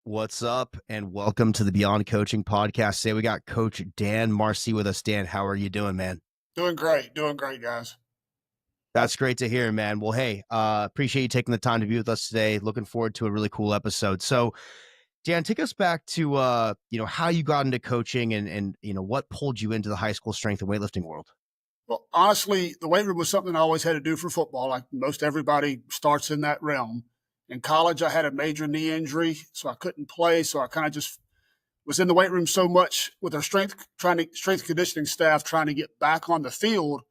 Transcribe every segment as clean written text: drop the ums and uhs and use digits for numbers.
What's up, and welcome to the Beyond Coaching podcast. Today we got Coach Dan Marsee with us. Dan, how are you doing, man? Doing great, guys. That's great to hear, man. Well, hey, appreciate you taking the time to be with us today. Looking forward to a really cool episode. So, Dan, take us back to how you got into coaching and what pulled you into the high school strength and weightlifting world. Well, honestly, the weight room was something I always had to do for football. Like most everybody starts in that realm. In college, I had a major knee injury, so I couldn't play. So I kind of just was in the weight room so much with our strength conditioning staff trying to get back on the field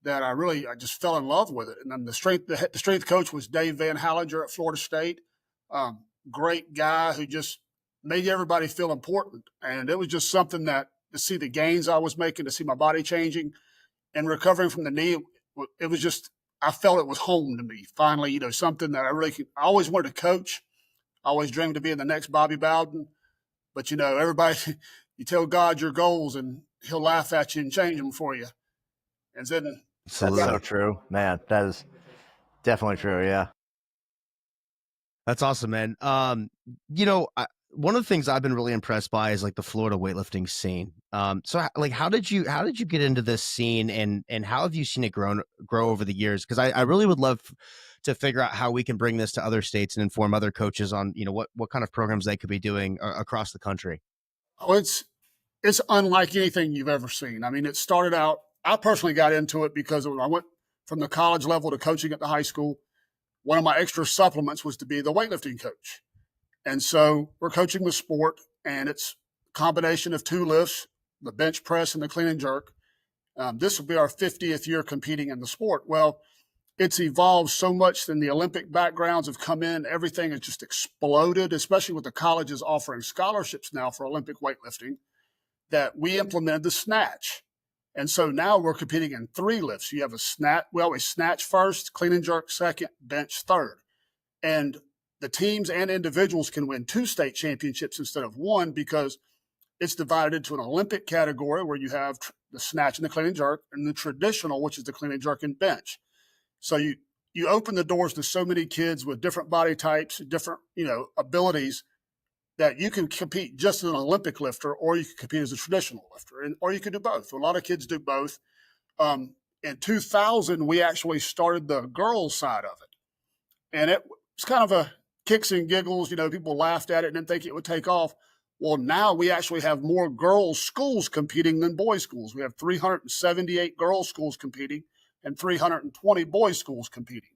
that I just fell in love with it. And then the strength coach was Dave Van Hallinger at Florida State. Great guy who just made everybody feel important. And it was just something that to see the gains I was making, to see my body changing and recovering from the knee, it was just, I felt it was home to me. Finally, something that I always wanted to coach. I always dreamed of being the next Bobby Bowden. But, everybody, you tell God your goals and he'll laugh at you and change them for you. And then that's so true, man. That is definitely true. Yeah. That's awesome, man. One of the things I've been really impressed by is like the Florida weightlifting scene. So like, how did you get into this scene and how have you seen it grow over the years? Because I really would love to figure out how we can bring this to other states and inform other coaches on, what kind of programs they could be doing across the country. Oh, it's unlike anything you've ever seen. I mean, it started out, I personally got into it because when I went from the college level to coaching at the high school, one of my extra supplements was to be the weightlifting coach. And so we're coaching the sport, and it's a combination of two lifts, the bench press and the clean and jerk. This will be our 50th year competing in the sport. Well, it's evolved so much, and the Olympic backgrounds have come in. Everything has just exploded, especially with the colleges offering scholarships now for Olympic weightlifting, that we implemented the snatch. And so now we're competing in three lifts. You have a snatch. We always snatch first, clean and jerk second, bench third. And the teams and individuals can win 2 state championships instead of 1 because it's divided into an Olympic category where you have the snatch and the clean and jerk, and the traditional, which is the clean and jerk and bench. So you open the doors to so many kids with different body types, different abilities, that you can compete just as an Olympic lifter, or you can compete as a traditional lifter, or you can do both. A lot of kids do both. In 2000, we actually started the girls side of it, and it was kind of a kicks and giggles. People laughed at it and didn't think it would take off. Well, now we actually have more girls' schools competing than boys' schools. We have 378 girls' schools competing and 320 boys' schools competing.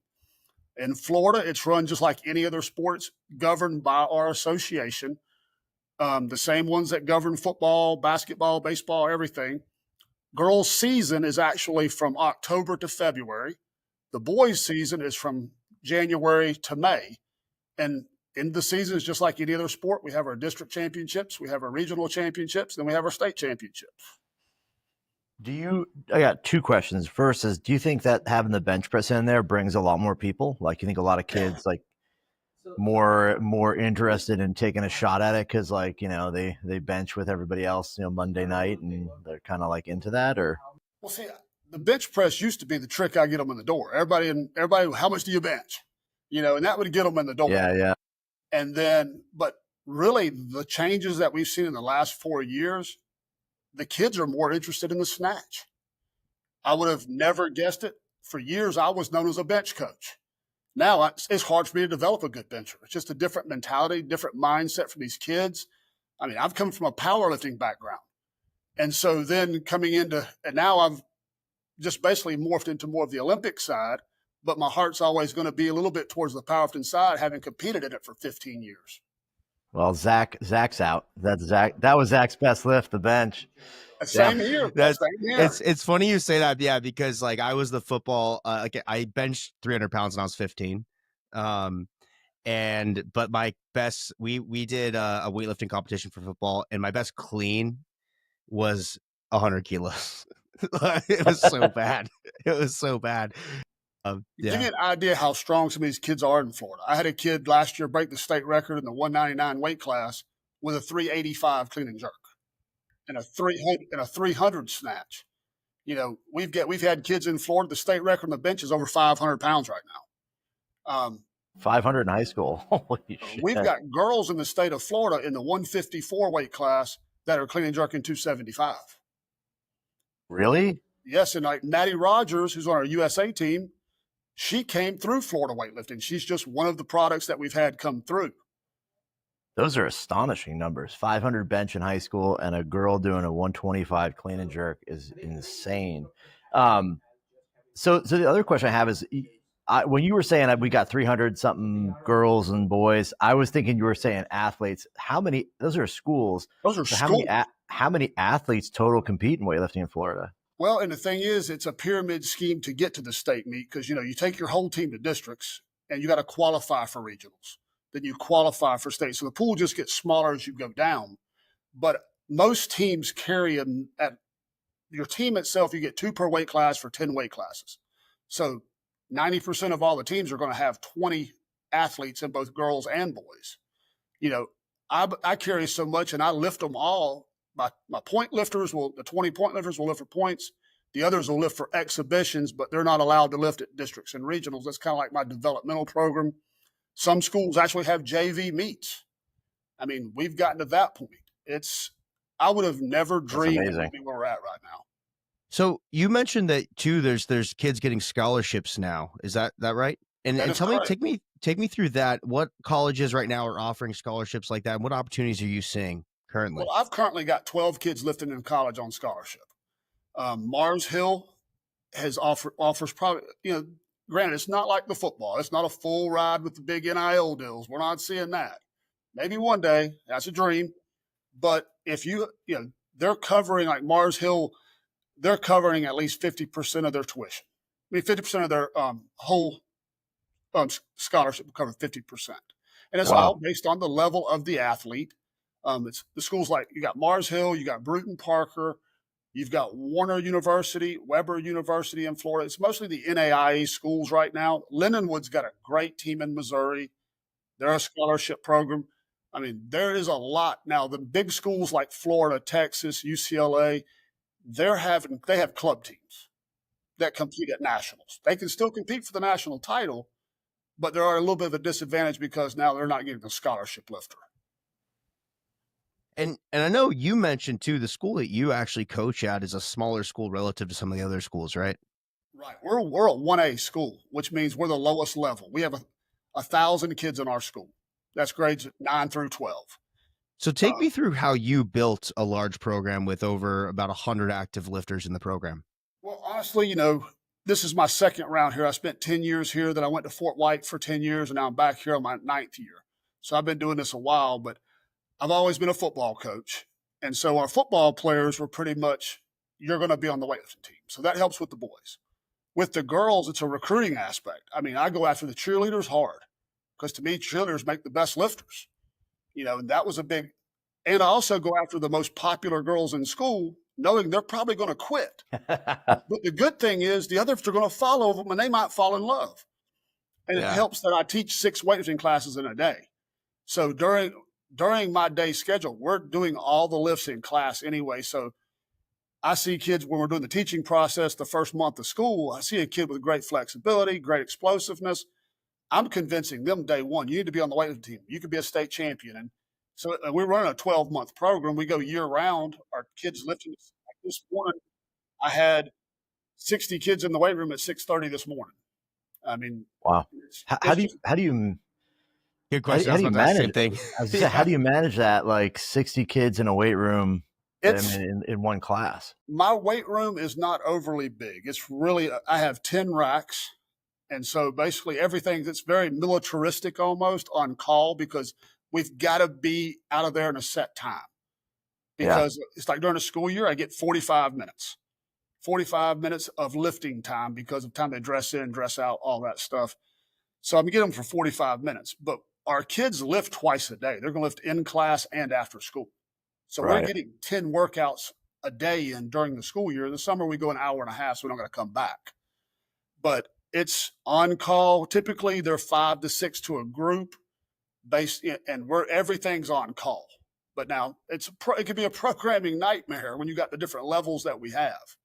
In Florida, it's run just like any other sports, governed by our association, the same ones that govern football, basketball, baseball, everything. Girls' season is actually from October to February. The boys' season is from January to May. And in the season is just like any other sport. We have our district championships, we have our regional championships, then we have our state championships. I got 2 questions. First is, do you think that having the bench press in there brings a lot more people? Like, you think a lot of kids like more interested in taking a shot at it because they bench with everybody else, Monday night, and they're kind of like into that? Or well, see, the bench press used to be the trick I get them in the door. Everybody, how much do you bench? And that would get them in the door. Yeah. And then, but really, the changes that we've seen in the last 4 years, the kids are more interested in the snatch. I would have never guessed it. For years, I was known as a bench coach. Now, it's hard for me to develop a good bencher. It's just a different mentality, different mindset for these kids. I mean, I've come from a powerlifting background. And so then and now I've just basically morphed into more of the Olympic side, but my heart's always going to be a little bit towards the powerlifting side, having competed in it for 15 years. Well, Zach's out. That was Zach's best lift, the bench. Same here. It's funny you say that, yeah, because like I was the football, I benched 300 pounds when I was 15, but my best, we did a weightlifting competition for football, and my best clean was 100 kilos. It was so bad. It was so bad. Give you an idea how strong some of these kids are in Florida. I had a kid last year break the state record in the 199 weight class with a 385 clean and jerk and a 300 snatch. We've had kids in Florida. The state record on the bench is over 500 pounds right now. 500 in high school. Holy We've shit. got girls in the state of Florida in the 154 weight class that are clean and jerking 275. Really? Yes, and like Maddie Rogers, who's on our USA team, she came through Florida weightlifting. She's just one of the products that we've had come through. Those are astonishing numbers. 500 bench in high school and a girl doing a 125 clean and jerk is insane. So the other question I have is, when you were saying we got 300 something girls and boys, I was thinking you were saying athletes. How many? Those are schools. Those are So schools. how many athletes total compete in weightlifting in Florida? Well, and the thing is, it's a pyramid scheme to get to the state meet because, you take your whole team to districts and you got to qualify for regionals. Then you qualify for state. So the pool just gets smaller as you go down. But most teams carry them at your team itself. You get 2 per weight class for 10 weight classes. So 90% of all the teams are going to have 20 athletes in both girls and boys. I carry so much and I lift them all. My point lifters the 20 point lifters will lift for points. The others will lift for exhibitions, but they're not allowed to lift at districts and regionals. That's kind of like my developmental program. Some schools actually have JV meets. I mean, we've gotten to that point. I would have never dreamed where we're at right now. So you mentioned that too. There's kids getting scholarships now. Is that right? And tell me, take me through that. What colleges right now are offering scholarships like that? And what opportunities are you seeing currently? Well, I've currently got 12 kids lifting in college on scholarship. Mars Hill offers probably, granted, it's not like the football. It's not a full ride with the big NIL deals. We're not seeing that. Maybe one day, that's a dream. But if they're covering, like Mars Hill, they're covering at least 50% of their tuition. I mean, 50% of their whole scholarship will cover 50%. And it's all based on the level of the athlete. It's the schools like you got Mars Hill, you got Bruton Parker, you've got Warner University, Weber University in Florida. It's mostly the NAIA schools right now. Lindenwood's got a great team in Missouri. They're a scholarship program. I mean, there is a lot. Now, the big schools like Florida, Texas, UCLA, they have club teams that compete at nationals. They can still compete for the national title, but there are a little bit of a disadvantage because now they're not getting a scholarship lifter. And I know you mentioned too, the school that you actually coach at is a smaller school relative to some of the other schools, right? Right. We're a 1A school, which means we're the lowest level. We have 1,000 kids in our school. That's grades 9 through 12. So take me through how you built a large program with over about 100 active lifters in the program. Well, honestly, this is my second round here. I spent 10 years here. Then I went to Fort White for 10 years, and now I'm back here on my 9th year. So I've been doing this a while, but I've always been a football coach. And so our football players were pretty much, you're going to be on the weightlifting team. So that helps with the boys. With the girls, it's a recruiting aspect. I mean, I go after the cheerleaders hard because to me, cheerleaders make the best lifters. And that was a big, and I also go after the most popular girls in school, knowing they're probably going to quit. But the good thing is the others are going to follow them and they might fall in love. And it helps that I teach 6 weightlifting classes in a day. So during my day schedule, we're doing all the lifts in class anyway. So I see kids when we're doing the teaching process, the first month of school, I see a kid with great flexibility, great explosiveness. I'm convincing them day one, you need to be on the weightlifting team. You could be a state champion. And so we're running a 12-month program. We go year round. Our kids lifting. Like this morning, I had 60 kids in the weight room at 6:30 this morning. I mean, wow. How do you Good question. How do you manage thing? How do you manage that? Like 60 kids in a weight room in one class? My weight room is not overly big. It's really, I have 10 racks. And so basically everything that's very militaristic almost on call because we've got to be out of there in a set time. Because it's like during the school year, I get 45 minutes. 45 minutes of lifting time because of time they dress in, dress out, all that stuff. So I'm going to get them for 45 minutes. But our kids lift twice a day. They're going to lift in class and after school. So we're getting 10 workouts a day in during the school year. In the summer, we go an hour and a half, so we're not going to come back. But it's on call. Typically, they're 5 to 6 to a group and everything's on call. But now it can be a programming nightmare when you got the different levels that we have.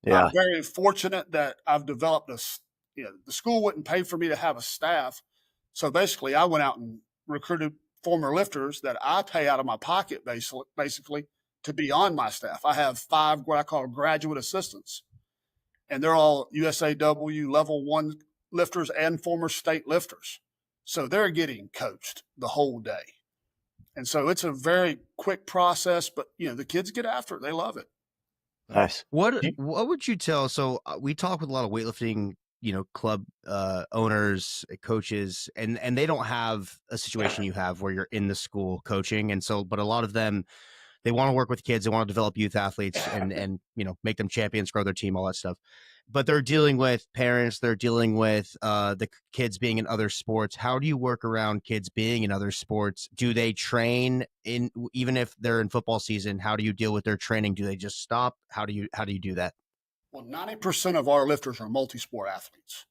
Yeah. I'm very fortunate that I've developed the school wouldn't pay for me to have a staff. So basically, I went out and recruited former lifters that I pay out of my pocket, basically, to be on my staff. I have 5 what I call graduate assistants, and they're all USAW level 1 lifters and former state lifters. So they're getting coached the whole day. And so it's a very quick process, but the kids get after it. They love it. Nice. What would you tell? So we talk with a lot of weightlifting, club owners, coaches, and they don't have a situation you have where you're in the school coaching, and so but a lot of them, they want to work with kids, they want to develop youth athletes, and make them champions, grow their team, all that stuff. But they're dealing with parents, they're dealing with the kids being in other sports. How do you work around kids being in other sports? Do they train in, even if they're in football season? How do you deal with their training? Do they just stop? How do you do that? Well, 90% of our lifters are multi-sport athletes.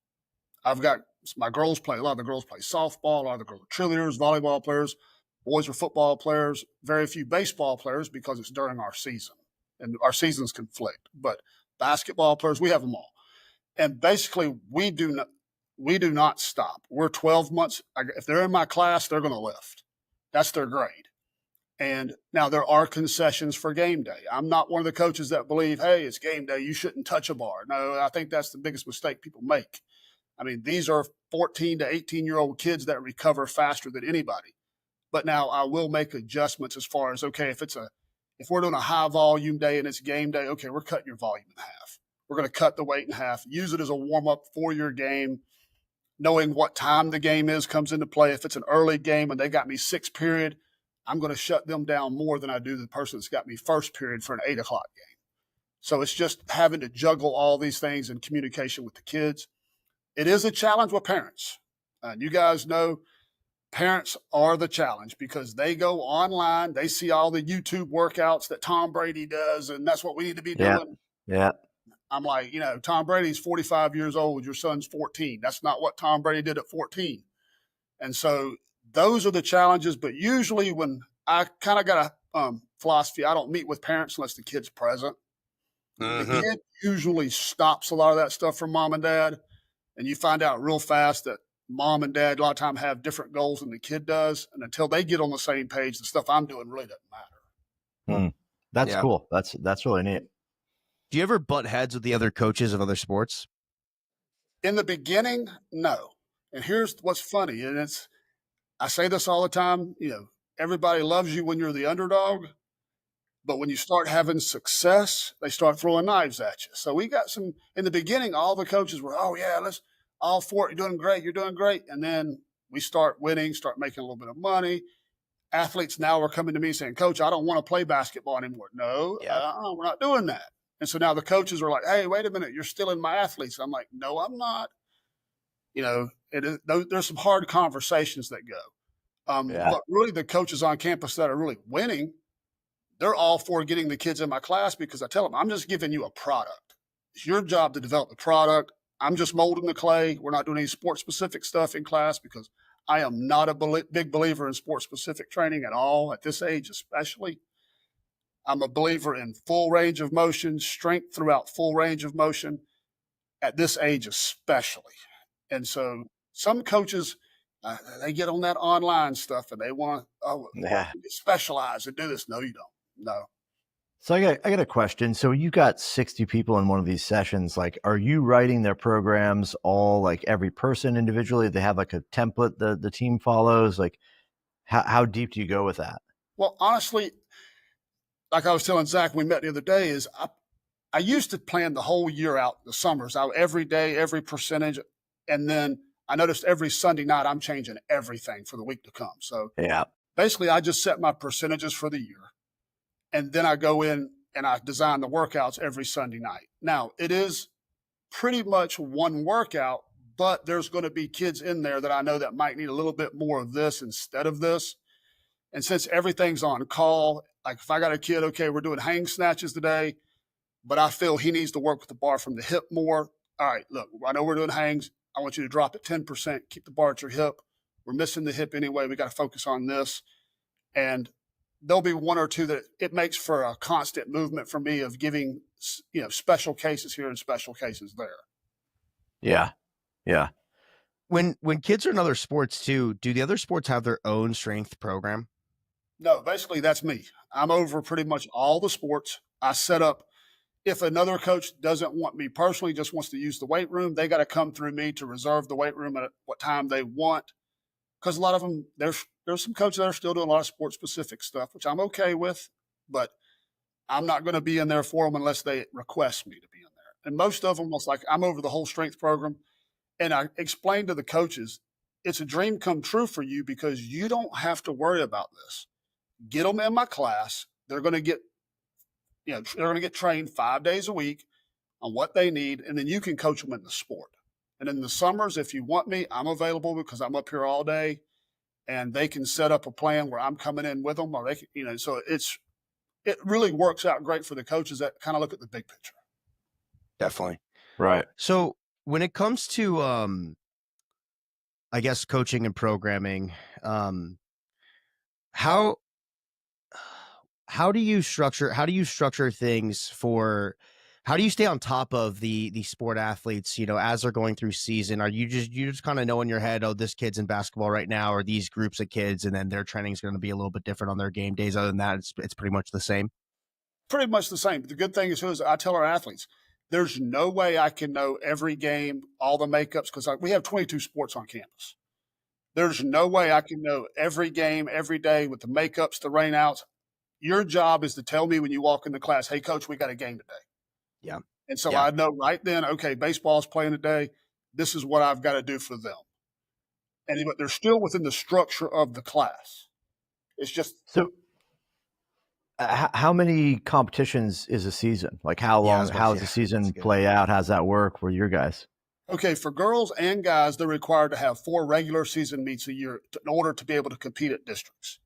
I've got my girls play, a lot of the girls play softball, a lot of the girls are cheerleaders, volleyball players, boys are football players, very few baseball players because it's during our season and our seasons conflict. But basketball players, we have them all. And basically, we do not stop. We're 12 months. If they're in my class, they're going to lift. That's their grade. And now there are concessions for game day. I'm not one of the coaches that believe, hey, it's game day, you shouldn't touch a bar. No, I think that's the biggest mistake people make. I mean, these are 14 to 18-year-old kids that recover faster than anybody. But now I will make adjustments as far as, okay, if we're doing a high volume day and it's game day, okay, we're cutting your volume in half. We're going to cut the weight in half, use it as a warm-up for your game. Knowing what time the game is comes into play. If it's an early game and they got me 6th period, I'm going to shut them down more than I do the person that's got me 1st period for an 8 o'clock game. So it's just having to juggle all these things in communication with the kids. It is a challenge with parents. And you guys know parents are the challenge because they go online, they see all the YouTube workouts that Tom Brady does, and that's what we need to be doing. Yeah. I'm like, Tom Brady's 45 years old. Your son's 14. That's not what Tom Brady did at 14. And so those are the challenges. But usually when I kind of got a philosophy, I don't meet with parents unless the kid's present. Mm-hmm. The kid usually stops a lot of that stuff from mom and dad. And you find out real fast that mom and dad a lot of time have different goals than the kid does. And until they get on the same page, the stuff I'm doing really doesn't matter. That's cool. That's really neat. Do you ever butt heads with the other coaches of other sports? In the beginning, no. And here's what's funny, and I say this all the time, everybody loves you when you're the underdog, but when you start having success, they start throwing knives at you. So we got in the beginning, all the coaches were, oh yeah, let's all for it, you're doing great. And then we start winning, start making a little bit of money. Athletes now are coming to me saying, Coach, I don't want to play basketball anymore. No, we're not doing that. And so now the coaches are like, hey, wait a minute, you're still in my athletes. I'm like, no, I'm not. There's some hard conversations that go. But really the coaches on campus that are really winning, they're all for getting the kids in my class because I tell them, I'm just giving you a product. It's your job to develop the product. I'm just molding the clay. We're not doing any sports-specific stuff in class because I am not a big believer in sports-specific training at all, at this age especially. I'm a believer in full range of motion, strength throughout full range of motion, at this age especially. And so some coaches, they get on that online stuff and they want to specialize and do this. No, you don't. No. So I got a question. So you got 60 people in one of these sessions. Like, are you writing their programs all like every person individually? They have like a template the team follows. Like, how deep do you go with that? Well, honestly, like I was telling Zach, we met the other day, is I used to plan the whole year out, the summers out every day, every percentage. And then I noticed every Sunday night I'm changing everything for the week to come. So basically I just set my percentages for the year. And then I go in and I design the workouts every Sunday night. Now, it is pretty much one workout, but there's going to be kids in there that I know that might need a little bit more of this instead of this. And since everything's on call, like if I got a kid, okay, we're doing hang snatches today, but I feel he needs to work with the bar from the hip more. All right, look, I know we're doing hangs. I want you to drop it 10%, keep the bar at your hip. We're missing the hip anyway. We got to focus on this. And there'll be one or two that it makes for a constant movement for me of giving, special cases here and special cases there. Yeah. When kids are in other sports too, do the other sports have their own strength program? No, basically that's me. I'm over pretty much all the sports. I set up if another coach doesn't want me personally, just wants to use the weight room, they got to come through me to reserve the weight room at what time they want. Because a lot of them, there's some coaches that are still doing a lot of sports specific stuff, which I'm okay with, but I'm not going to be in there for them unless they request me to be in there. And most of them was like, I'm over the whole strength program. And I explained to the coaches, it's a dream come true for you because you don't have to worry about this. Get them in my class. They're going to get, they're going to get trained 5 days a week on what they need, and then you can coach them in the sport. And in the summers, if you want me, I'm available because I'm up here all day, and they can set up a plan where I'm coming in with them, or they can, so it really works out great for the coaches that kind of look at the big picture. Definitely. Right. So when it comes to, I guess, coaching and programming, how do you structure things for how do you stay on top of the sport athletes, as they're going through season? Are you just kind of know in your head, oh, this kid's in basketball right now, or these groups of kids, and then their training is going to be a little bit different on their game days? Other than that, it's pretty much the same. Pretty much the same. The good thing is I tell our athletes, there's no way I can know every game, all the makeups, because we have 22 sports on campus. There's no way I can know every game, every day with the makeups, the rainouts. Your job is to tell me when you walk in the class, hey, coach, we got a game today. Yeah. And so Yeah. I know right then, okay, baseball's playing today. This is what I've got to do for them. But they're still within the structure of the class. It's just So, how many competitions is a season? Like how Yeah, I long? was about How to does the say, season that's good. play out? How's that work for your guys? okay for girls and guys. They're required to have 4 regular season meets a year in order to be able to compete at districts.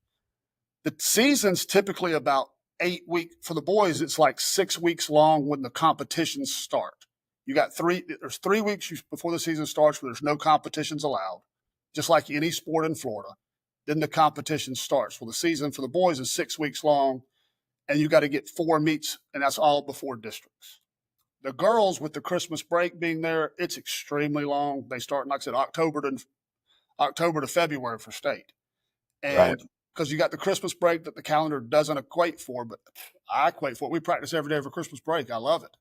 The season's typically about 8 weeks. For the boys, it's like 6 weeks long when the competitions start. There's 3 weeks before the season starts where there's no competitions allowed, just like any sport in Florida. Then the competition starts. Well, the season for the boys is 6 weeks long, and you got to get 4 meets, and that's all before districts. The girls, with the Christmas break being there, it's extremely long. They start, like I said, October to February for state. Right. And because you got the Christmas break that the calendar doesn't equate for, but I equate for it. We practice every day for Christmas break. I love it.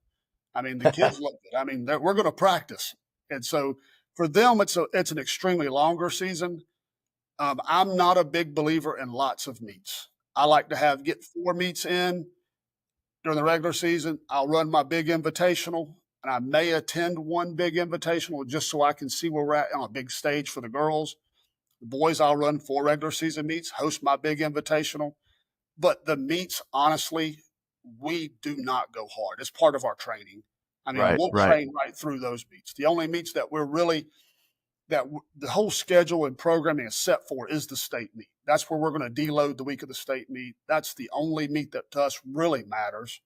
I mean, the kids love it. I mean, we're going to practice. And so for them, it's an extremely longer season. I'm not a big believer in lots of meets. I like to get 4 meets in during the regular season. I'll run my big invitational, and I may attend one big invitational just so I can see where we're at on a big stage for the girls. The boys, I'll run 4 regular season meets, host my big invitational. But the meets, honestly, we do not go hard. It's part of our training. I mean, Right. we'll Right. train right through those meets. The only meets that we're really the whole schedule and programming is set for is the state meet. That's where we're going to deload the week of the state meet. That's the only meet that to us really matters.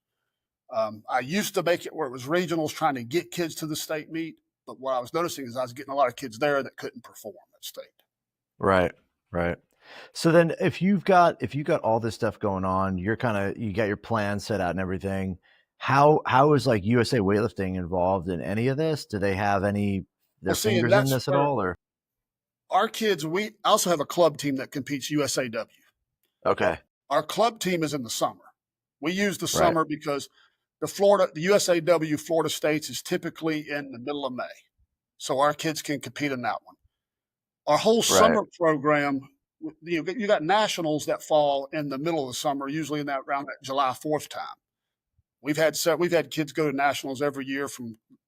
I used to make it where it was regionals trying to get kids to the state meet, but what I was noticing is I was getting a lot of kids there that couldn't perform at state. Right. Right. So then if you've got all this stuff going on, you got your plan set out and everything. How is like USA Weightlifting involved in any of this? Do they have their Well, see, and fingers in that's this at where all, or? our kids, we also have a club team that competes USAW. Okay. Our club team is in the summer. We use the Right. summer because the USAW Florida States is typically in the middle of May. So our kids can compete in that one. Our whole Right. summer program, you got nationals that fall in the middle of the summer, usually around that July 4th time. We've had kids go to nationals every year.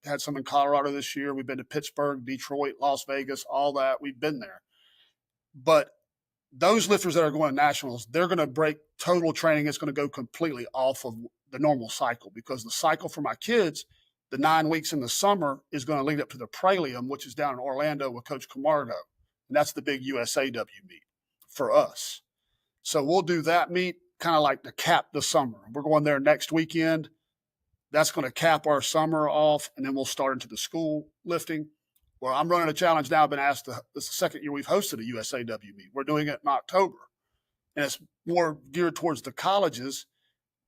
Had some in Colorado this year. We've been to Pittsburgh, Detroit, Las Vegas, all that. We've been there. But those lifters that are going to nationals, they're going to break total training. It's going to go completely off of the normal cycle because the cycle for my kids, the 9 weeks in the summer, is going to lead up to the Prelude, which is down in Orlando with Coach Camargo. And that's the big USAW meet for us. So we'll do that meet kind of like to cap the summer. We're going there next weekend. That's going to cap our summer off, and then we'll start into the school lifting. Well, I'm running a challenge now. I've been asked this is the second year we've hosted a USAW meet. We're doing it in October, and it's more geared towards the colleges.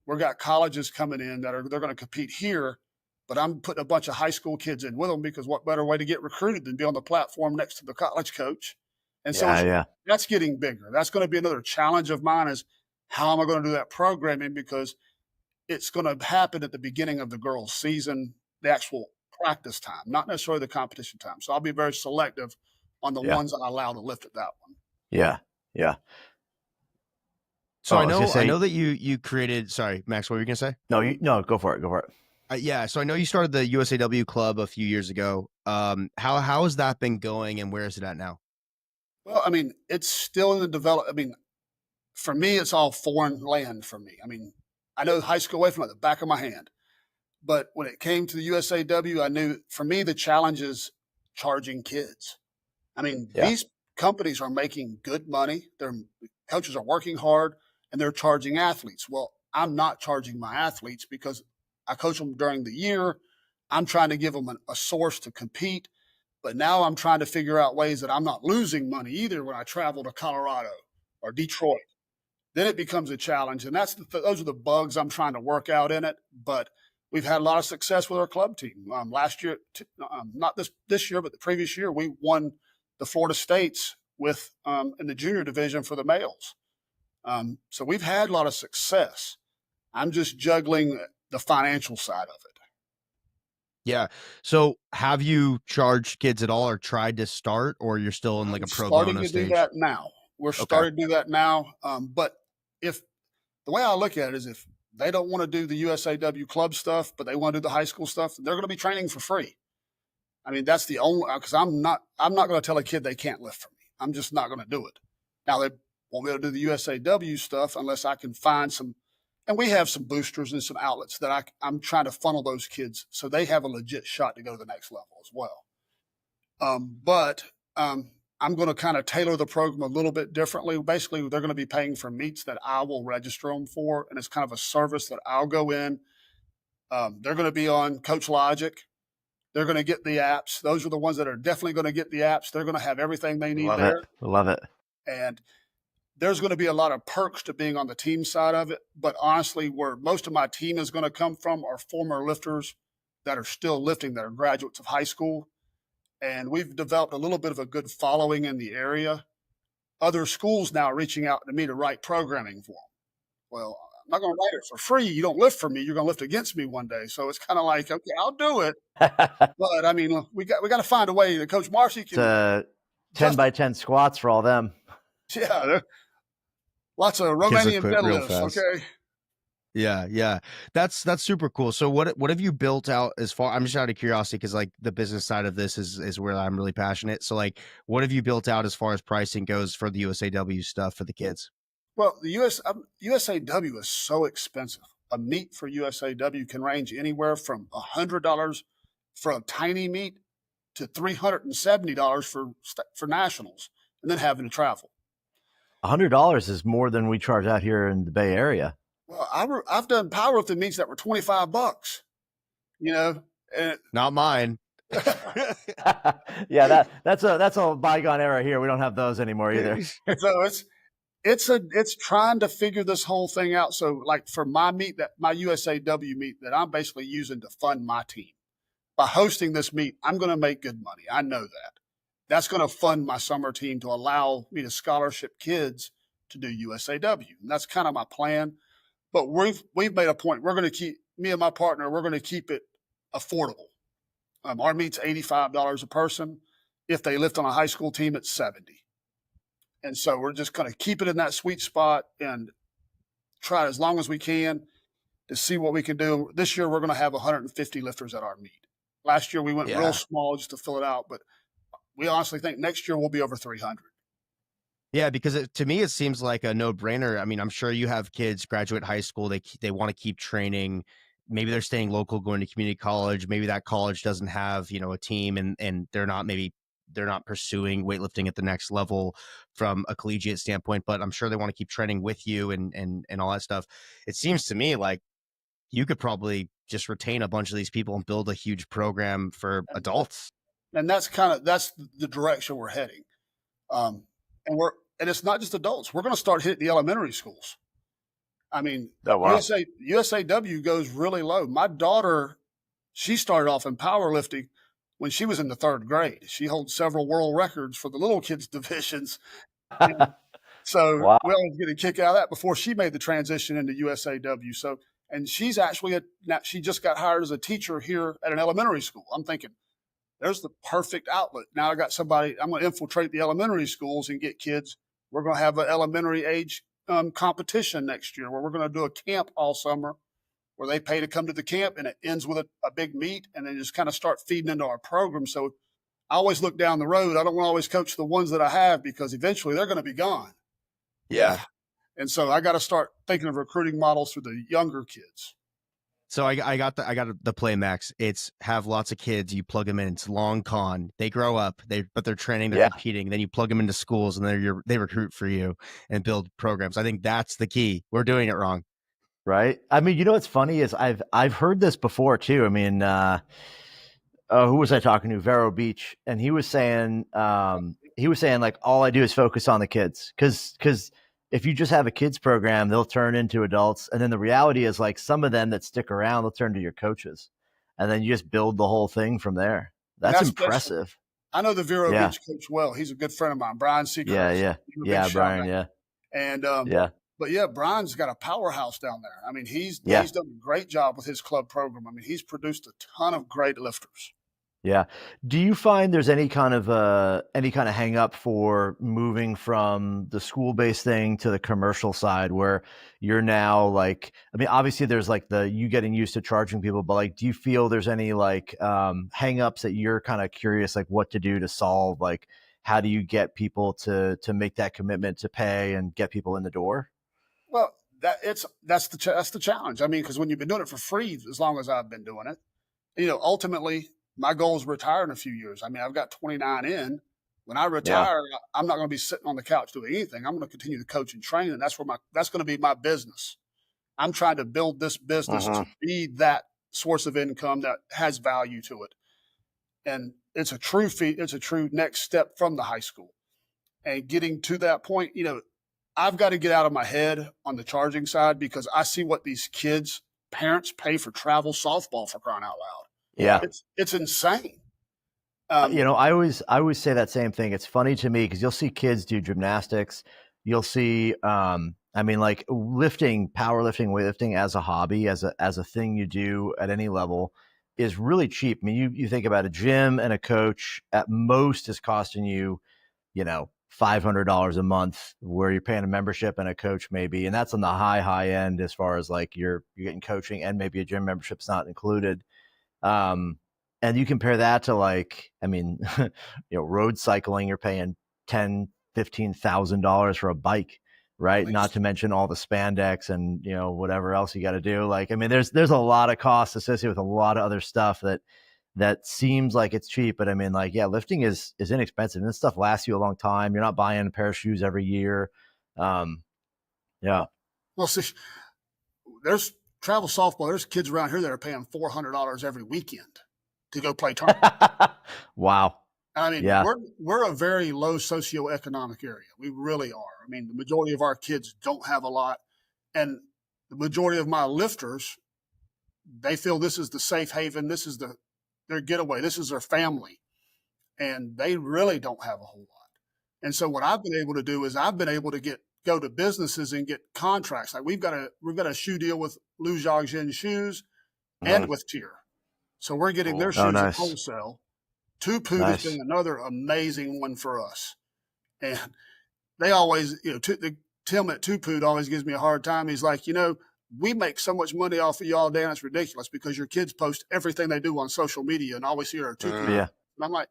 We've got colleges coming in they're going to compete here, but I'm putting a bunch of high school kids in with them because what better way to get recruited than be on the platform next to the college coach? And so Yeah. that's getting bigger. That's going to be another challenge of mine is how am I going to do that programming? Because it's going to happen at the beginning of the girls' season, the actual practice time, not necessarily the competition time. So I'll be very selective on the Yeah. ones I allow to lift at that one. Yeah. Yeah. So Oh, I I was gonna know say, that you created. Sorry, Max. What were you gonna say? no, go for it. Go for it. Yeah. So I know you started the USAW club a few years ago. How has that been going, and where is it at now? Well, I mean, it's still in the develop. I mean, for me, it's all foreign land for me. I mean, I know high school away from the back of my hand, but when it came to the USAW, I knew for me the challenge is charging kids. I mean, Yeah. these companies are making good money. Their coaches are working hard and they're charging athletes. Well, I'm not charging my athletes because I coach them during the year. I'm trying to give them a source to compete. But now I'm trying to figure out ways that I'm not losing money either when I travel to Colorado or Detroit. Then it becomes a challenge. And those are the bugs I'm trying to work out in it. But we've had a lot of success with our club team. Last year, not this year, but the previous year, we won the Florida States with in the junior division for the males. So we've had a lot of success. I'm just juggling the financial side of it. Yeah. So have you charged kids at all, or tried to start, or you're still in like I'm a pro starting bono to do stage? that now. We're Okay. starting to do that now. But if the way I look at it is if they don't want to do the USAW club stuff, but they want to do the high school stuff, they're going to be training for free. I mean, that's the only because I'm not going to tell a kid they can't lift for me. I'm just not going to do it. Now they won't be able to do the USAW stuff unless I can find some, and we have some boosters and some outlets that I'm trying to funnel those kids so they have a legit shot to go to the next level as well. But I'm going to kind of tailor the program a little bit differently. Basically, they're going to be paying for meets that I will register them for, and it's kind of a service that I'll go in. They're going to be on Coach Logic. They're going to get the apps. Those are the ones that are definitely going to get the apps. They're going to have everything they need there. Love it. And there's going to be a lot of perks to being on the team side of it. But honestly, where most of my team is going to come from are former lifters that are still lifting, that are graduates of high school. And we've developed a little bit of a good following in the area. Other schools now are reaching out to me to write programming for them. Well, I'm not going to write it for free. You don't lift for me. You're going to lift against me one day. So it's kind of like, okay, I'll do it. But I mean, we got to find a way that Coach Marsee can. 10 by 10 squats for all them. Yeah, lots of Romanian deadlifts. Okay. Yeah. That's super cool. So what have you built out as far? I'm just out of curiosity because like the business side of this is where I'm really passionate. So like, what have you built out as far as pricing goes for the USAW stuff for the kids? Well, the USAW is so expensive. A meet for USAW can range anywhere from $100 for a tiny meet to $370 for nationals, and then having to travel. $100 is more than we charge out here in the Bay Area. Well, I've done powerlifting meets that were $25. You know, and Not mine. Yeah, that's a bygone era here. We don't have those anymore either. So it's trying to figure this whole thing out. So like for my meet, that my USAW meet that I'm basically using to fund my team. By hosting this meet, I'm going to make good money. I know that. That's going to fund my summer team to allow me to scholarship kids to do USAW. And that's kind of my plan. But we've made a point. We're going to keep, me and my partner, we're going to keep it affordable. Our meet's $85 a person. If they lift on a high school team, it's $70. And so we're just going to keep it in that sweet spot and try as long as we can to see what we can do. This year, we're going to have 150 lifters at our meet. Last year, we went real small just to fill it out, but we honestly think next year we'll be over 300. Yeah, because to me, it seems like a no-brainer. I mean, I'm sure you have kids graduate high school. They want to keep training. Maybe they're staying local, going to community college. Maybe that college doesn't have, a team and they're not pursuing weightlifting at the next level from a collegiate standpoint, but I'm sure they want to keep training with you and all that stuff. It seems to me like you could probably just retain a bunch of these people and build a huge program for adults. And that's the direction we're heading. And it's not just adults. We're going to start hitting the elementary schools. I mean, Oh, wow. USAW goes really low. My daughter She started off in powerlifting when she was in the 3rd grade. She holds several world records for the little kids divisions. And so Wow. we always get a kick out of that before she made the transition into USAW. So, and she's actually she just got hired as a teacher here at an elementary school. I'm thinking, there's the perfect outlet. Now I got somebody, I'm going to infiltrate the elementary schools and get kids. We're going to have an elementary age competition next year where we're going to do a camp all summer where they pay to come to the camp, and it ends with a big meet, and then just kind of start feeding into our program. So I always look down the road. I don't want to always coach the ones that I have because eventually they're going to be gone. Yeah. And so I got to start thinking of recruiting models for the younger kids. So I got the Play Max. It's have lots of kids. You plug them in. It's long con. They grow up. But they're training. They're competing. Then you plug them into schools, and they recruit for you and build programs. I think that's the key. We're doing it wrong, right? I mean, you know what's funny is I've heard this before too. I mean, who was I talking to? Vero Beach, and he was saying like all I do is focus on the kids because if you just have a kids program, they'll turn into adults. And then the reality is like some of them that stick around, they'll turn to your coaches, and then you just build the whole thing from there. That's impressive. I know the Vero Beach coach well. He's a good friend of mine, Brian Seacrest. Yeah, Brian. Yeah. And, but yeah, Brian's got a powerhouse down there. I mean, he's done a great job with his club program. I mean, he's produced a ton of great lifters. Yeah. Do you find there's any kind of hang up for moving from the school-based thing to the commercial side where you're now like, I mean, obviously there's like you getting used to charging people, but like, do you feel there's any like hang ups that you're kind of curious, like what to do to solve? Like, how do you get people to make that commitment to pay and get people in the door? Well, that's the challenge. I mean, because when you've been doing it for free as long as I've been doing it, ultimately my goal is retire in a few years. I mean, I've got 29 in. When I retire, I'm not going to be sitting on the couch doing anything. I'm going to continue to coach and train, and that's going to be my business. I'm trying to build this business to be that source of income that has value to it, and it's a true next step from the high school. And getting to that point, I've got to get out of my head on the charging side because I see what these kids' parents pay for travel softball, for crying out loud. Yeah. It's insane. I always say that same thing. It's funny to me because you'll see kids do gymnastics. You'll see, like lifting, powerlifting, weightlifting as a hobby, as a thing you do at any level is really cheap. I mean, you think about a gym and a coach at most is costing you, $500 a month where you're paying a membership and a coach maybe. And that's on the high end as far as like you're getting coaching and maybe a gym membership's not included. And you compare that to like, road cycling, you're paying $10,000, $15,000 for a bike, right? Not to mention all the spandex and, whatever else you got to do. Like, I mean, there's a lot of costs associated with a lot of other stuff that seems like it's cheap, but I mean, like, yeah, lifting is inexpensive. And this stuff lasts you a long time. You're not buying a pair of shoes every year. Yeah. Well, see, there's travel softball. There's kids around here that are paying $400 every weekend to go play tournament. Wow. I mean, we're a very low socioeconomic area. We really are. I mean, the majority of our kids don't have a lot. And the majority of my lifters, they feel this is the safe haven. This is their getaway. This is their family. And they really don't have a whole lot. And so what I've been able to do is I've been able to go to businesses and get contracts. Like we've got a shoe deal with Lu Jiaxin Shoes and with Tier. So we're getting their shoes at wholesale. Two Poot has been another amazing one for us. And they always, Tim at Two Poot always gives me a hard time. He's like, we make so much money off of y'all, Dan, it's ridiculous because your kids post everything they do on social media and all we see are Two Poot. Yeah. And I'm like,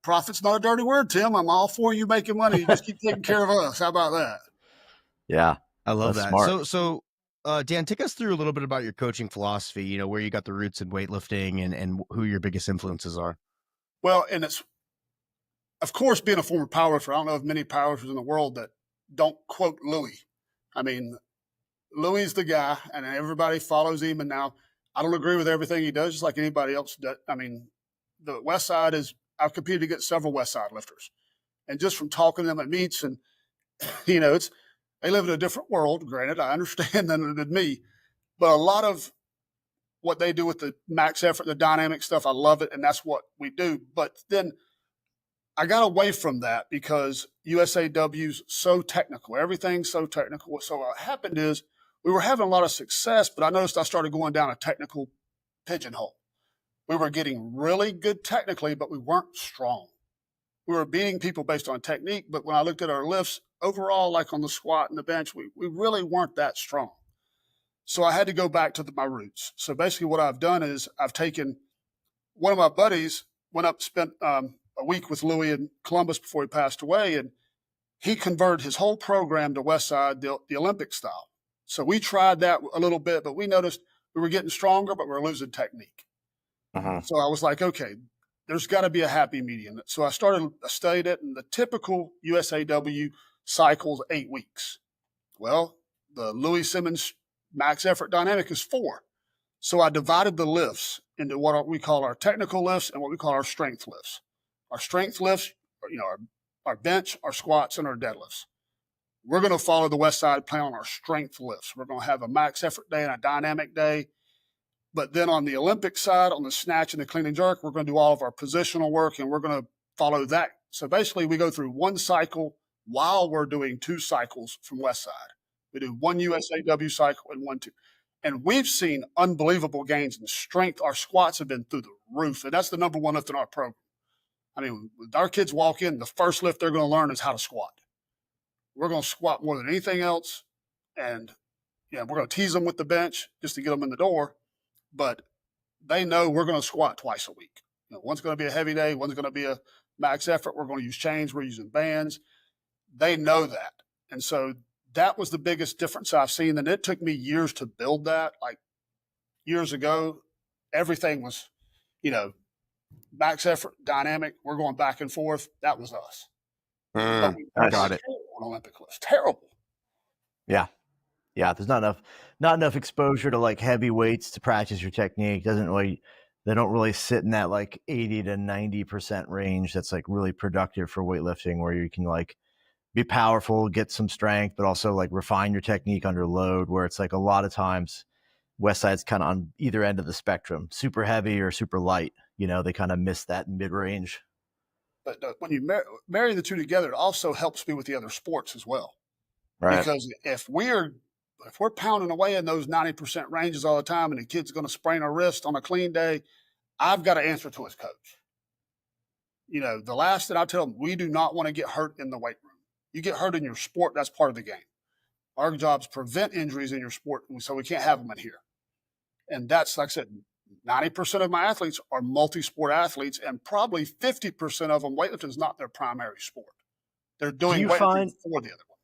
profit's not a dirty word, Tim. I'm all for you making money. You just keep taking care of us. How about that? Yeah. I love that. Smart. So Dan, take us through a little bit about your coaching philosophy, where you got the roots in weightlifting and who your biggest influences are. Well, and it's, of course, being a former powerlifter, I don't know of many powerlifters in the world that don't quote Louis. I mean, Louis is the guy, and everybody follows him. And now I don't agree with everything he does, just like anybody else does. I mean, the Westside I've competed against several Westside lifters. And just from talking to them at meets and, they live in a different world, granted, I understand than me. But a lot of what they do with the max effort, the dynamic stuff. I love it, and that's what we do. But then I got away from that because USAW's so technical. Everything's so technical. So what happened is we were having a lot of success, but I noticed I started going down a technical pigeonhole. We were getting really good technically, but we weren't strong. We were beating people based on technique, but when I looked at our lifts overall, like on the squat and the bench, we really weren't that strong. So I had to go back to my roots. So basically what I've done is I've taken one of my buddies, went up, spent a week with Louis in Columbus before he passed away, and he converted his whole program to Westside, the Olympic style. So we tried that a little bit, but we noticed we were getting stronger, but we were losing technique. So I was like, okay, there's got to be a happy medium. So I studied it, and the typical USAW cycles 8 weeks. Well, the Louis Simmons max effort dynamic is 4. So I divided the lifts into what we call our technical lifts and what we call our strength lifts. Our strength lifts, our bench, our squats, and our deadlifts. We're going to follow the Westside plan on our strength lifts. We're going to have a max effort day and a dynamic day. But then on the Olympic side, on the snatch and the clean and jerk, we're going to do all of our positional work, and we're going to follow that. So basically, we go through one cycle while we're doing 2 cycles from Westside. We do one USAW cycle and 1, 2. And we've seen unbelievable gains in strength. Our squats have been through the roof, and that's the number 1 lift in our program. I mean, when our kids walk in, the first lift they're going to learn is how to squat. We're going to squat more than anything else, and we're going to tease them with the bench just to get them in the door. But they know we're going to squat twice a week. One's going to be a heavy day, one's going to be a max effort. We're going to use chains, we're using bands. They know that. And so that was the biggest difference I've seen. And it took me years to build that. Like years ago, everything was, max effort, dynamic. We're going back and forth. That was us. I got it. On Olympic list. Terrible. Yeah. Yeah, there's not enough exposure to like heavy weights to practice your technique. They don't really sit in that like 80 to 90% range. That's like really productive for weightlifting, where you can like be powerful, get some strength, but also like refine your technique under load, where it's like a lot of times Westside's kind of on either end of the spectrum, super heavy or super light. They kind of miss that mid range. But when you marry the two together, it also helps me with the other sports as well. Right. Because if we're pounding away in those 90% ranges all the time and the kid's going to sprain a wrist on a clean day, I've got to answer to his coach. The last thing I tell them, we do not want to get hurt in the weight room. You get hurt in your sport, that's part of the game. Our job's prevent injuries in your sport, so we can't have them in here. And that's, like I said, 90% of my athletes are multi-sport athletes, and probably 50% of them, weightlifting is not their primary sport. They're doing weightlifting for the other one.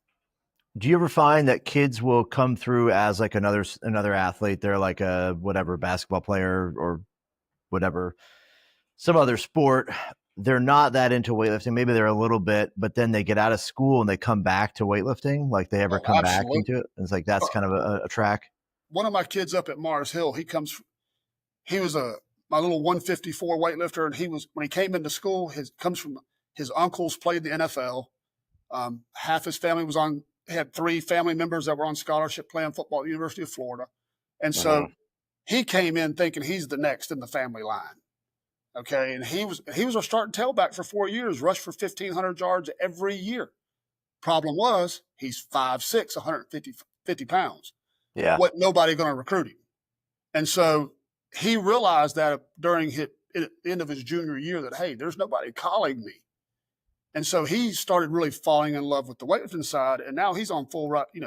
Do you ever find that kids will come through as like another athlete? They're like a whatever basketball player or whatever, some other sport. They're not that into weightlifting. Maybe they're a little bit, but then they get out of school and they come back to weightlifting. Like they ever come back into it? And it's like that's kind of a track. One of my kids up at Mars Hill, he was my little 154 weightlifter, and when he came into school, comes from his uncles played the NFL. Half his family had 3 family members that were on scholarship playing football at the University of Florida. And so he came in thinking he's the next in the family line. Okay. And he was a starting tailback for 4 years, rushed for 1,500 yards every year. Problem was he's 5'6", 150 pounds. Yeah. What nobody going to recruit him. And so he realized that during the end of his junior year that, hey, there's nobody calling me. And so he started really falling in love with the weightlifting side, and now he's on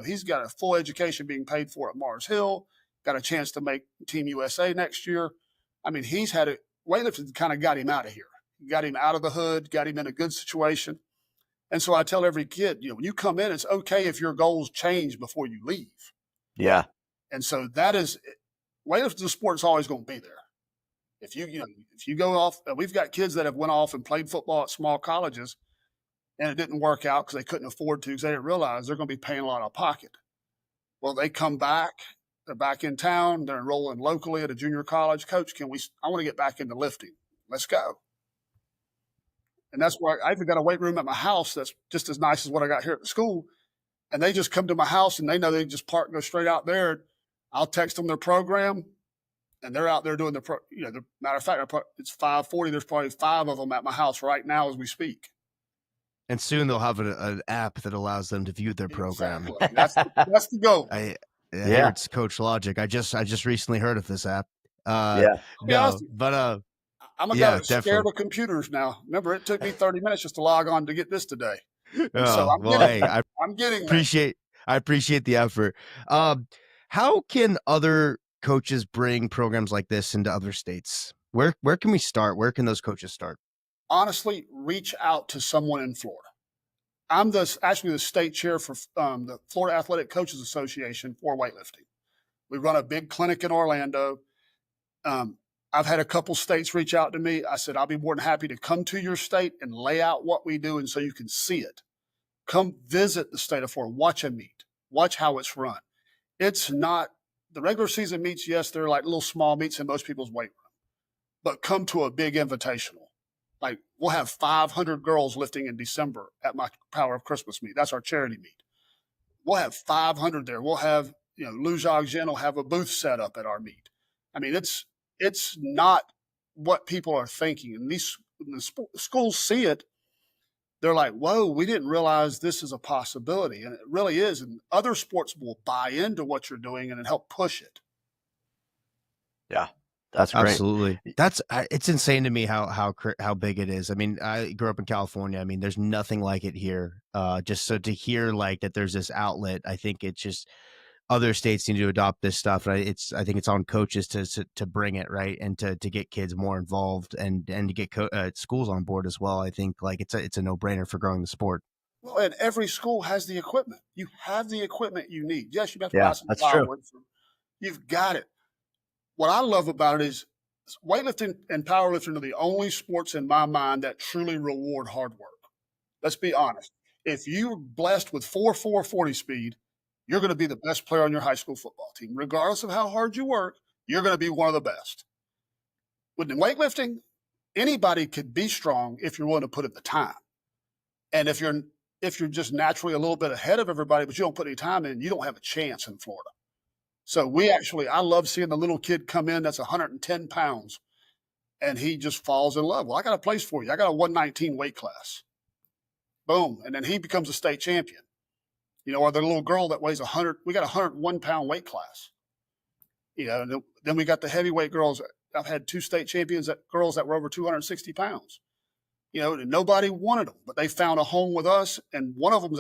he's got a full education being paid for at Mars Hill, got a chance to make Team USA next year. I mean, weightlifting kind of got him out of here, got him out of the hood, got him in a good situation. And so I tell every kid, when you come in, it's okay if your goals change before you leave. Yeah. And so that is weightlifting, the sport is always going to be there. If you go off, we've got kids that have went off and played football at small colleges, and it didn't work out because they couldn't afford to, because they didn't realize they're going to be paying a lot out of pocket. Well, they come back, they're back in town, they're enrolling locally at a junior college. Coach, I want to get back into lifting. Let's go. And that's why I even got a weight room at my house that's just as nice as what I got here at the school. And they just come to my house and they know they just park and go straight out there. I'll text them their program. and they're out there doing the matter of fact, it's 5:40. There's probably 5 of them at my house right now as we speak. And soon they'll have an app that allows them to view their program. Exactly. That's the goal. I hear Yeah. it's Coach Logic. I just recently heard of this app. Yeah. I'll be honest No, with you, but I'm a guy yeah, that's scared definitely. of computers now. Remember, it took me 30 minutes just to log on to get this today, and so Oh, I'm well, getting hey, there. I'm getting there. I appreciate the effort. How can other coaches bring programs like this into other states? Where can we start? Where can those coaches start? Honestly, reach out to someone in Florida. I'm actually the state chair for the Florida Athletic Coaches Association for weightlifting. We run a big clinic in Orlando. I've had a couple states reach out to me. I said, I'll be more than happy to come to your state and lay out what we do and so you can see it. Come visit the state of Florida, watch a meet, watch how it's run. It's not the regular season meets, yes, they're like little small meets in most people's weight room, but come to a big invitational. Like we'll have 500 girls lifting in December at my Power of Christmas meet. That's our charity meet. We'll have 500 there. We'll have, Lou Jen will have a booth set up at our meet. I mean, it's not what people are thinking. And when the schools see it, they're like, whoa, we didn't realize this is a possibility. And it really is. And other sports will buy into what you're doing and help push it. Yeah. That's great. Absolutely. It's insane to me how big it is. I mean, I grew up in California. I mean, there's nothing like it here. Just so to hear like that there's this outlet, I think it's just other states need to adopt this stuff. Right? I think it's on coaches to bring it, right, and to get kids more involved and to get schools on board as well. I think like it's a no-brainer for growing the sport. Well, and every school has the equipment. You have the equipment you need. Yes, you have to buy Yeah, some that's true. plywood. You've got it. What I love about it is weightlifting and powerlifting are the only sports in my mind that truly reward hard work. Let's be honest. If you're blessed with 4.40 speed, you're going to be the best player on your high school football team. Regardless of how hard you work, you're going to be one of the best. With weightlifting, anybody could be strong if you're willing to put in the time. And if you're just naturally a little bit ahead of everybody, but you don't put any time in, you don't have a chance in Florida. So I love seeing the little kid come in that's 110 pounds and he just falls in love. Well, I got a place for you. I got a 119 weight class. Boom. And then he becomes a state champion. Or the little girl that weighs 100, we got a 101-pound weight class. And then we got the heavyweight girls. I've had 2 state champions, girls that were over 260 pounds. And nobody wanted them, but they found a home with us. And one of them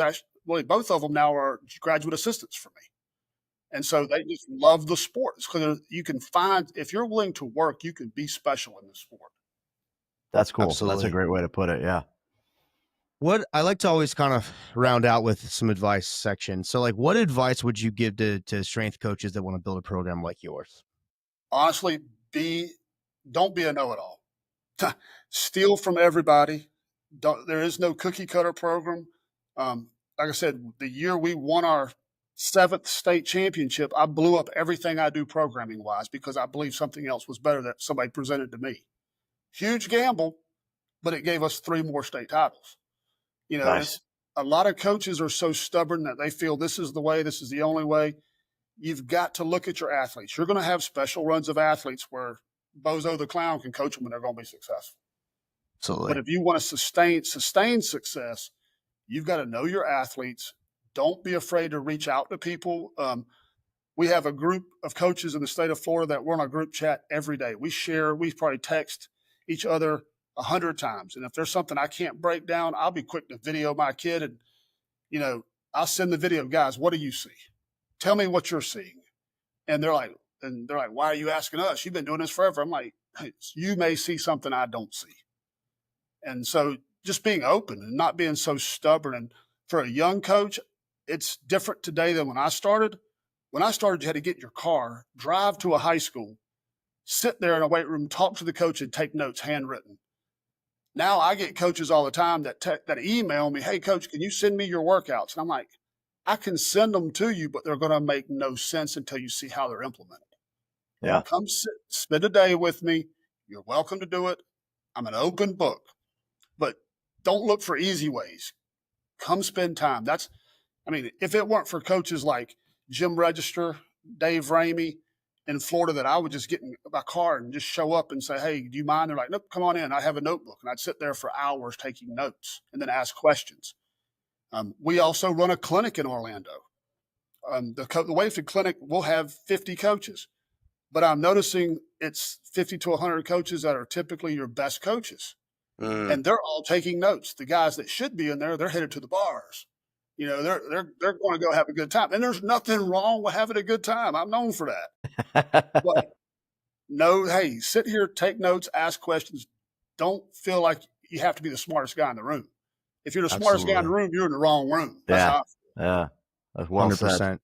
both of them now are graduate assistants for me. And so they just love the sport. It's because you can find, if you're willing to work, you can be special in the sport. That's cool. Absolutely. That's a great way to put it. Yeah. What I like to always kind of round out with some advice section. So like what advice would you give to strength coaches that want to build a program like yours? Honestly, don't be a know-it-all. Steal from everybody. There is no cookie cutter program. Like I said, the year we won our 7th state championship, I blew up everything I do programming wise because I believe something else was better that somebody presented to me. Huge gamble, but it gave us 3 more state titles. Nice. A lot of coaches are so stubborn that they feel this is the way, this is the only way. You've got to look at your athletes. You're going to have special runs of athletes where Bozo the Clown can coach them and they're going to be successful. Absolutely. But if you want to sustain success, you've got to know your athletes. Don't be afraid to reach out to people. We have a group of coaches in the state of Florida that we're on a group chat every day. We probably text each other 100 times. And if there's something I can't break down, I'll be quick to video my kid and, I'll send the video. Guys, what do you see? Tell me what you're seeing. And they're like, why are you asking us? You've been doing this forever. I'm like, hey, you may see something I don't see. And so just being open and not being so stubborn. And for a young coach, it's different today than when I started. When I started, you had to get in your car, drive to a high school, sit there in a weight room, talk to the coach, and take notes handwritten. Now I get coaches all the time that email me, hey, coach, can you send me your workouts? And I'm like, I can send them to you, but they're going to make no sense until you see how they're implemented. Yeah. Come spend a day with me. You're welcome to do it. I'm an open book, but don't look for easy ways. Come spend time. If it weren't for coaches like Jim Register, Dave Ramey, in Florida that I would just get in my car and just show up and say, "Hey, do you mind?" They're like, "Nope, come on in. I have a notebook." And I'd sit there for hours taking notes and then ask questions. We also run a clinic in Orlando. The weightlifting clinic will have 50 coaches, but I'm noticing it's 50 to 100 coaches that are typically your best coaches. And they're all taking notes. The guys that should be in there, they're headed to the bars. You know, they're going to go have a good time. And there's nothing wrong with having a good time. I'm known for that. But no, hey, sit here, take notes, ask questions. Don't feel like you have to be the smartest guy in the room. If you're the smartest guy in the Absolutely. room, you're in the wrong room. That's how I feel. Yeah. That's well said. 100%.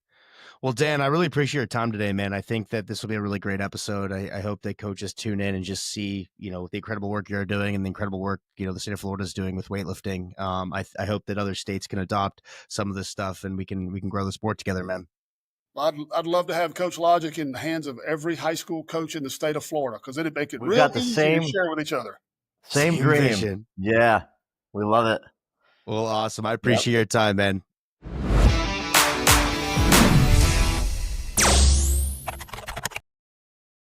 Well, Dan, I really appreciate your time today, man. I think that this will be a really great episode. I hope that coaches tune in and just see, you know, the incredible work you're doing and the incredible work, you know, the state of Florida is doing with weightlifting. I hope that other states can adopt some of this stuff and we can grow the sport together, man. Well, I'd love to have Coach Logic in the hands of every high school coach in the state of Florida because it'd make it We've real got the easy same- to share with each other. Same dream. vision. Yeah. We love it. Well, awesome. I appreciate your time, man.